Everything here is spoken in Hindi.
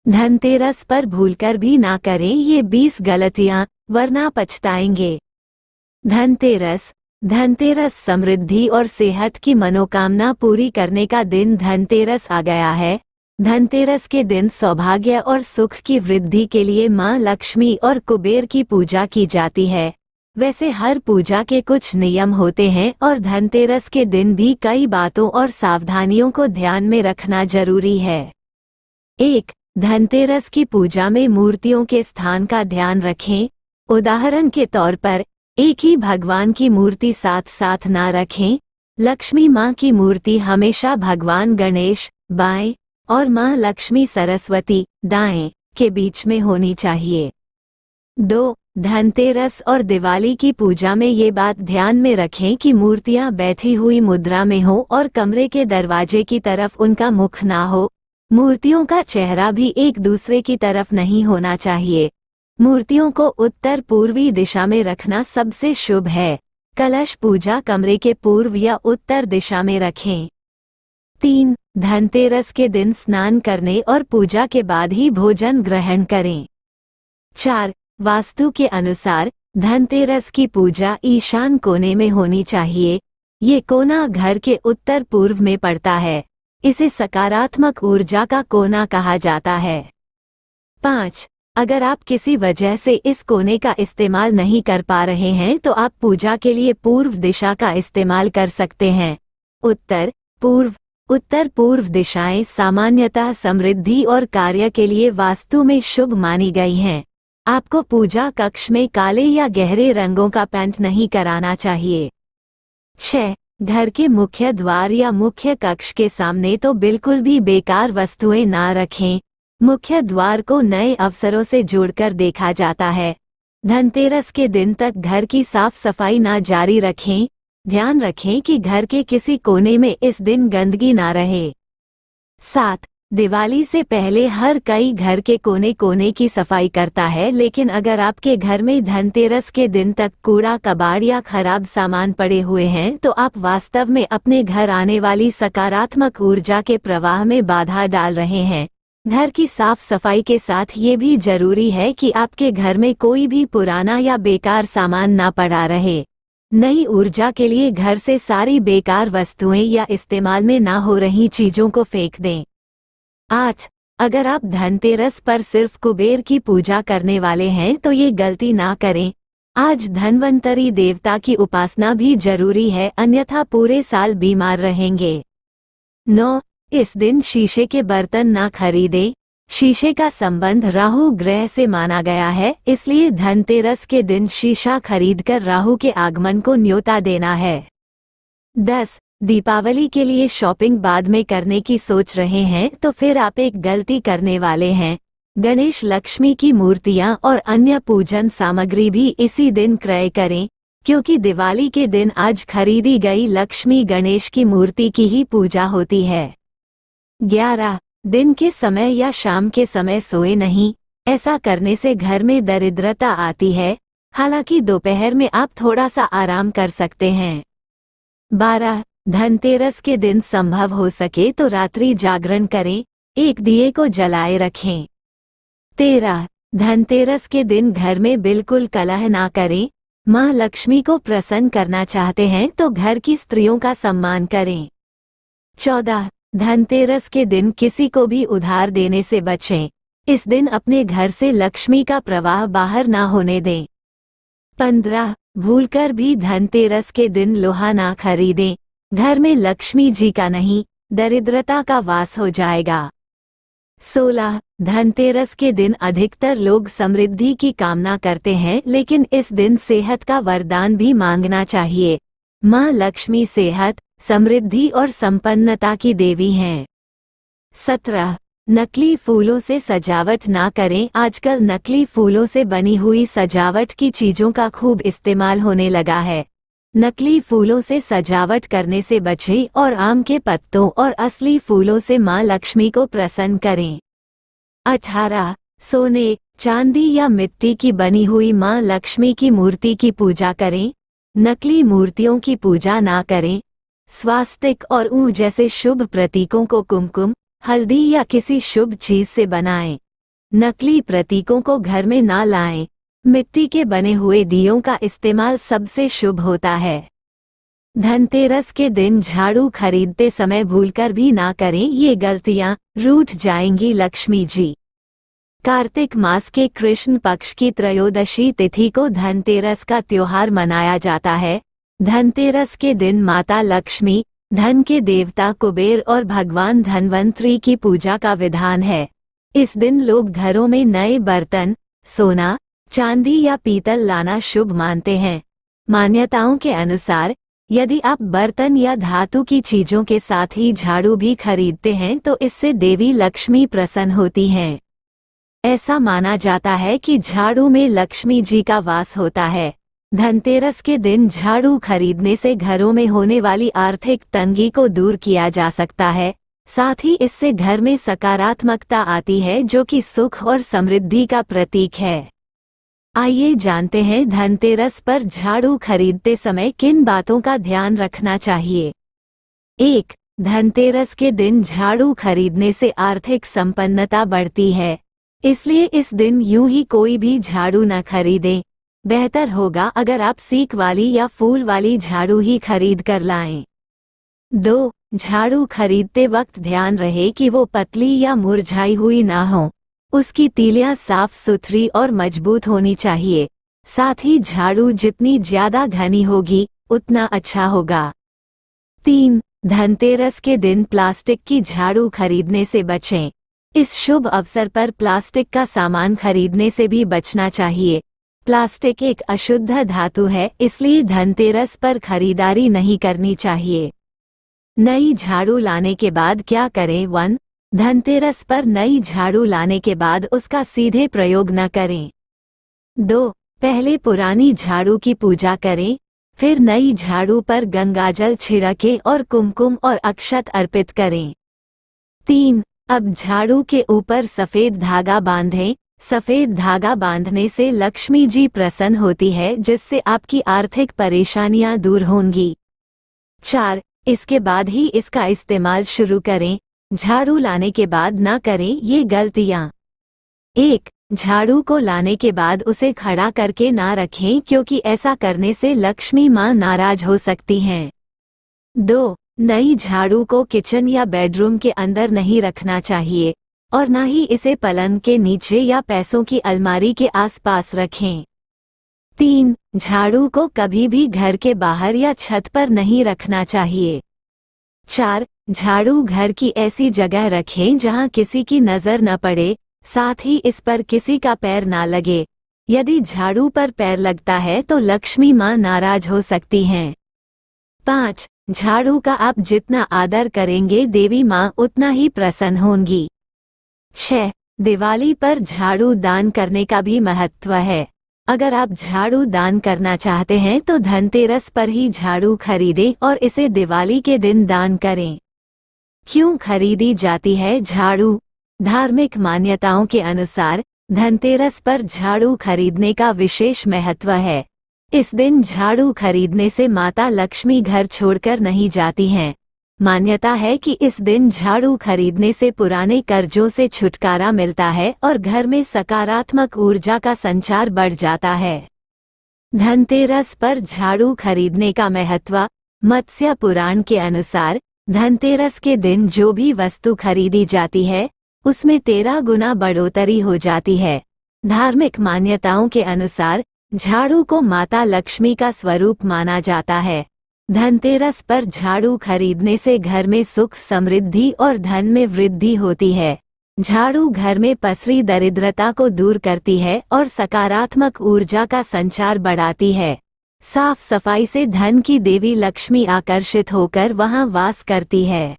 धनतेरस पर भूलकर भी ना करें ये 20 गलतियां, वरना पछताएंगे। धनतेरस समृद्धि और सेहत की मनोकामना पूरी करने का दिन धनतेरस आ गया है। धनतेरस के दिन सौभाग्य और सुख की वृद्धि के लिए मां लक्ष्मी और कुबेर की पूजा की जाती है। वैसे हर पूजा के कुछ नियम होते हैं और धनतेरस के दिन भी कई बातों और सावधानियों को ध्यान में रखना जरूरी है। 1. धनतेरस की पूजा में मूर्तियों के स्थान का ध्यान रखें। उदाहरण के तौर पर एक ही भगवान की मूर्ति साथ साथ ना रखें। लक्ष्मी मां की मूर्ति हमेशा भगवान गणेश बाएं और मां लक्ष्मी सरस्वती दाएं के बीच में होनी चाहिए। 2. धनतेरस और दिवाली की पूजा में ये बात ध्यान में रखें कि मूर्तियां बैठी हुई मुद्रा में हो और कमरे के दरवाजे की तरफ उनका मुख ना हो। मूर्तियों का चेहरा भी एक दूसरे की तरफ नहीं होना चाहिए। मूर्तियों को उत्तर पूर्वी दिशा में रखना सबसे शुभ है। कलश पूजा कमरे के पूर्व या उत्तर दिशा में रखें। 3. धनतेरस के दिन स्नान करने और पूजा के बाद ही भोजन ग्रहण करें। 4. वास्तु के अनुसार धनतेरस की पूजा ईशान कोने में होनी चाहिए। ये कोना घर के उत्तर पूर्व में पड़ता है। इसे सकारात्मक ऊर्जा का कोना कहा जाता है। 5. अगर आप किसी वजह से इस कोने का इस्तेमाल नहीं कर पा रहे हैं तो आप पूजा के लिए पूर्व दिशा का इस्तेमाल कर सकते हैं। उत्तर पूर्व दिशाएं सामान्यतः समृद्धि और कार्य के लिए वास्तु में शुभ मानी गई हैं। आपको पूजा कक्ष में काले या गहरे रंगों का पेंट नहीं कराना चाहिए। 6. घर के मुख्य द्वार या मुख्य कक्ष के सामने तो बिल्कुल भी बेकार वस्तुएं ना रखें। मुख्य द्वार को नए अवसरों से जोड़कर देखा जाता है। धनतेरस के दिन तक घर की साफ सफाई ना जारी रखें। ध्यान रखें कि घर के किसी कोने में इस दिन गंदगी ना रहे। 7. दिवाली से पहले हर कोई घर के कोने कोने की सफाई करता है, लेकिन अगर आपके घर में धनतेरस के दिन तक कूड़ा कबाड़ या खराब सामान पड़े हुए हैं तो आप वास्तव में अपने घर आने वाली सकारात्मक ऊर्जा के प्रवाह में बाधा डाल रहे हैं। घर की साफ सफाई के साथ ये भी जरूरी है कि आपके घर में कोई भी पुराना या बेकार सामान ना पड़ा रहे। नई ऊर्जा के लिए घर से सारी बेकार वस्तुएं या इस्तेमाल में ना हो रही चीजों को फेंक दें। 8. अगर आप धनतेरस पर सिर्फ कुबेर की पूजा करने वाले हैं तो ये गलती ना करें। आज धन्वंतरी देवता की उपासना भी जरूरी है, अन्यथा पूरे साल बीमार रहेंगे। 9. इस दिन शीशे के बर्तन ना खरीदें। शीशे का संबंध राहु ग्रह से माना गया है, इसलिए धनतेरस के दिन शीशा खरीदकर राहु के आगमन को न्योता देना है। 10. दीपावली के लिए शॉपिंग बाद में करने की सोच रहे हैं तो फिर आप एक गलती करने वाले हैं। गणेश लक्ष्मी की मूर्तियां और अन्य पूजन सामग्री भी इसी दिन क्रय करें, क्योंकि दिवाली के दिन आज खरीदी गई लक्ष्मी गणेश की मूर्ति की ही पूजा होती है। 11. दिन के समय या शाम के समय सोए नहीं। ऐसा करने से घर में दरिद्रता आती है। हालांकि दोपहर में आप थोड़ा सा आराम कर सकते हैं। 12. धनतेरस के दिन संभव हो सके तो रात्रि जागरण करें, एक दिए को जलाए रखें। 13. धनतेरस के दिन घर में बिल्कुल कलह ना करें। मां लक्ष्मी को प्रसन्न करना चाहते हैं तो घर की स्त्रियों का सम्मान करें। 14. धनतेरस के दिन किसी को भी उधार देने से बचें। इस दिन अपने घर से लक्ष्मी का प्रवाह बाहर ना होने दें। 15. भूलकर भी धनतेरस के दिन लोहा ना खरीदें। घर में लक्ष्मी जी का नहीं, दरिद्रता का वास हो जाएगा। 16. धनतेरस के दिन अधिकतर लोग समृद्धि की कामना करते हैं, लेकिन इस दिन सेहत का वरदान भी मांगना चाहिए। मां लक्ष्मी सेहत, समृद्धि और संपन्नता की देवी हैं। 17. नकली फूलों से सजावट ना करें। आजकल नकली फूलों से बनी हुई सजावट की चीजों का खूब इस्तेमाल होने लगा है। नकली फूलों से सजावट करने से बचें और आम के पत्तों और असली फूलों से मां लक्ष्मी को प्रसन्न करें। 18. सोने, चांदी या मिट्टी की बनी हुई मां लक्ष्मी की मूर्ति की पूजा करें। नकली मूर्तियों की पूजा ना करें। स्वास्तिक और ऊं जैसे शुभ प्रतीकों को कुमकुम, हल्दी या किसी शुभ चीज से बनाएं। नकली प्रतीकों को घर में ना लाएं। मिट्टी के बने हुए दियों का इस्तेमाल सबसे शुभ होता है। धनतेरस के दिन झाड़ू खरीदते समय भूलकर भी ना करें, ये गलतियां रूठ जाएंगी लक्ष्मी जी। कार्तिक मास के कृष्ण पक्ष की त्रयोदशी तिथि को धनतेरस का त्योहार मनाया जाता है। धनतेरस के दिन माता लक्ष्मी, धन के देवता कुबेर और भगवान धन्वंतरी की पूजा का विधान है। इस दिन लोग घरों में नए बर्तन, सोना, चांदी या पीतल लाना शुभ मानते हैं। मान्यताओं के अनुसार यदि आप बर्तन या धातु की चीजों के साथ ही झाड़ू भी खरीदते हैं तो इससे देवी लक्ष्मी प्रसन्न होती हैं। ऐसा माना जाता है कि झाड़ू में लक्ष्मी जी का वास होता है। धनतेरस के दिन झाड़ू खरीदने से घरों में होने वाली आर्थिक तंगी को दूर किया जा सकता है। साथ ही इससे घर में सकारात्मकता आती है जो कि सुख और समृद्धि का प्रतीक है। आइए जानते हैं धनतेरस पर झाड़ू खरीदते समय किन बातों का ध्यान रखना चाहिए। 1. धनतेरस के दिन झाड़ू खरीदने से आर्थिक संपन्नता बढ़ती है, इसलिए इस दिन यूं ही कोई भी झाड़ू न खरीदें। बेहतर होगा अगर आप सीक वाली या फूल वाली झाड़ू ही खरीद कर लाएं। 2. झाड़ू खरीदते वक्त ध्यान रहे कि वो पतली या मुरझाई हुई ना हो। उसकी तीलियां साफ सुथरी और मजबूत होनी चाहिए। साथ ही झाड़ू जितनी ज्यादा घनी होगी उतना अच्छा होगा। 3. धनतेरस के दिन प्लास्टिक की झाड़ू खरीदने से बचें। इस शुभ अवसर पर प्लास्टिक का सामान खरीदने से भी बचना चाहिए। प्लास्टिक एक अशुद्ध धातु है, इसलिए धनतेरस पर खरीदारी नहीं करनी चाहिए। नई झाड़ू लाने के बाद क्या करें। 1. धनतेरस पर नई झाड़ू लाने के बाद उसका सीधे प्रयोग न करें। 2. पहले पुरानी झाड़ू की पूजा करें, फिर नई झाड़ू पर गंगाजल छिड़कें और कुमकुम और अक्षत अर्पित करें। 3. अब झाड़ू के ऊपर सफेद धागा बांधें। सफेद धागा बांधने से लक्ष्मी जी प्रसन्न होती है, जिससे आपकी आर्थिक परेशानियां दूर होंगी। 4. इसके बाद ही इसका इस्तेमाल शुरू करें। झाड़ू लाने के बाद ना करें ये गलतियां। 1. झाड़ू को लाने के बाद उसे खड़ा करके ना रखें, क्योंकि ऐसा करने से लक्ष्मी मां नाराज हो सकती हैं। 2. नई झाड़ू को किचन या बेडरूम के अंदर नहीं रखना चाहिए और ना ही इसे पलंग के नीचे या पैसों की अलमारी के आसपास रखें। 3. झाड़ू को कभी भी घर के बाहर या छत पर नहीं रखना चाहिए। 4. झाड़ू घर की ऐसी जगह रखें जहां किसी की नजर न पड़े, साथ ही इस पर किसी का पैर ना लगे। यदि झाड़ू पर पैर लगता है तो लक्ष्मी मां नाराज हो सकती हैं। 5. झाड़ू का आप जितना आदर करेंगे देवी मां उतना ही प्रसन्न होंगी। 6. दिवाली पर झाड़ू दान करने का भी महत्व है। अगर आप झाड़ू दान करना चाहते हैं तो धनतेरस पर ही झाड़ू खरीदें और इसे दिवाली के दिन दान करें। क्यों खरीदी जाती है झाड़ू? धार्मिक मान्यताओं के अनुसार धनतेरस पर झाड़ू खरीदने का विशेष महत्व है। इस दिन झाड़ू खरीदने से माता लक्ष्मी घर छोड़कर नहीं जाती हैं। मान्यता है कि इस दिन झाड़ू खरीदने से पुराने कर्जों से छुटकारा मिलता है और घर में सकारात्मक ऊर्जा का संचार बढ़ जाता है। धनतेरस पर झाड़ू खरीदने का महत्व। मत्स्य पुराण के अनुसार धनतेरस के दिन जो भी वस्तु खरीदी जाती है उसमें 13 गुना बढ़ोतरी हो जाती है। धार्मिक मान्यताओं के अनुसार झाड़ू को माता लक्ष्मी का स्वरूप माना जाता है। धनतेरस पर झाड़ू खरीदने से घर में सुख, समृद्धि और धन में वृद्धि होती है। झाड़ू घर में पसरी दरिद्रता को दूर करती है और सकारात्मक ऊर्जा का संचार बढ़ाती है। साफ सफाई से धन की देवी लक्ष्मी आकर्षित होकर वहां वास करती है।